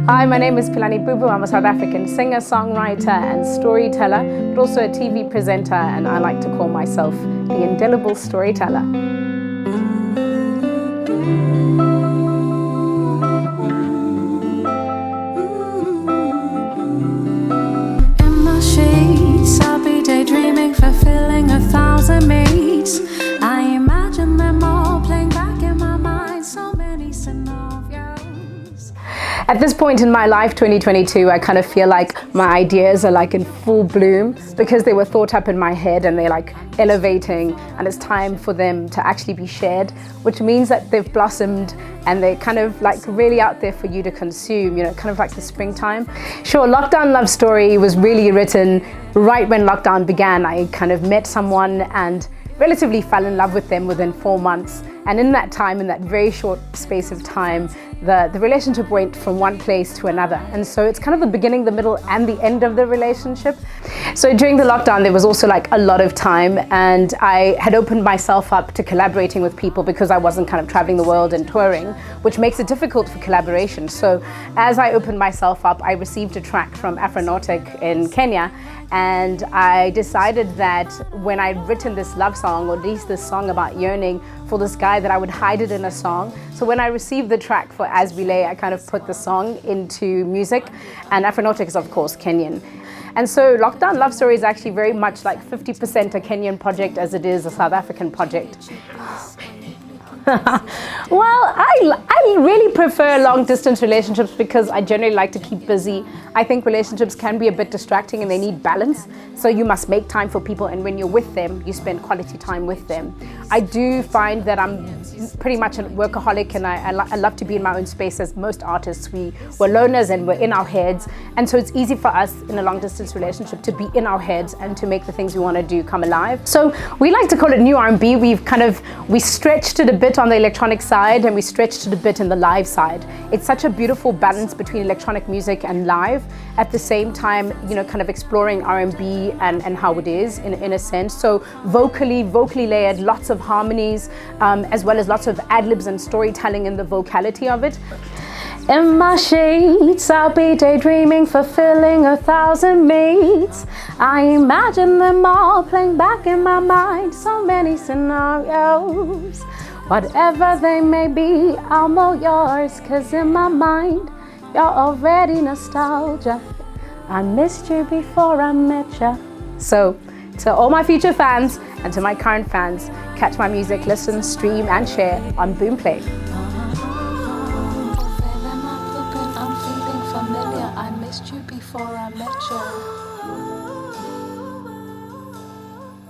Hi, my name is Pilani Bubu. I'm a South African singer, songwriter and storyteller, but also a TV presenter, and I like to call myself the indelible storyteller. In my sheets, I'll be daydreaming, fulfilling 1,000 mates. I imagine them all playing back in my mind, so many scenarios. At this point in my life, 2022, I kind of feel like my ideas are like in full bloom because they were thought up in my head and they're like elevating, and it's time for them to actually be shared, which means that they've blossomed and they're kind of like really out there for you to consume, you know, kind of like the springtime. Sure, Lockdown Love Story was really written right when lockdown began. I kind of met someone and relatively fell in love with them within 4 months. And in that time, in that very short space of time, the relationship went from one place to another. And so it's kind of the beginning, the middle, and the end of the relationship. So during the lockdown, there was also like a lot of time, and I had opened myself up to collaborating with people because I wasn't kind of traveling the world and touring, which makes it difficult for collaboration. So as I opened myself up, I received a track from Afronautic in Kenya, and I decided that when I'd written this love song, or at least this song about yearning for this guy, that I would hide it in a song. So when I received the track for As We Lay, I kind of put the song into music, and Afronautic is of course Kenyan. And so Lockdown Love Story is actually very much like 50% a Kenyan project as it is a South African project. Well, I really prefer long distance relationships because I generally like to keep busy. I think relationships can be a bit distracting and they need balance. So you must make time for people, and when you're with them, you spend quality time with them. I do find that I'm pretty much a workaholic, and I love to be in my own space. As most artists, we're loners and we're in our heads. And so it's easy for us in a long distance relationship to be in our heads and to make the things we want to do come alive. So we like to call it new R&B. We stretched it a bit on the electronic side, and we stretched it a bit in the live side. It's such a beautiful balance between electronic music and live, at the same time, you know, kind of exploring R&B and how it is in a sense. So vocally layered, lots of harmonies, as well as lots of ad-libs and storytelling in the vocality of it. In my sheets, I'll be daydreaming, fulfilling 1,000 mates. I imagine them all playing back in my mind, so many scenarios. Whatever they may be, I'll mold yours, 'cause in my mind, you're already nostalgia. I missed you before I met you. So, to all my future fans and to my current fans, catch my music, listen, stream and share on Boomplay. I'm feeling familiar. I missed you before I met you.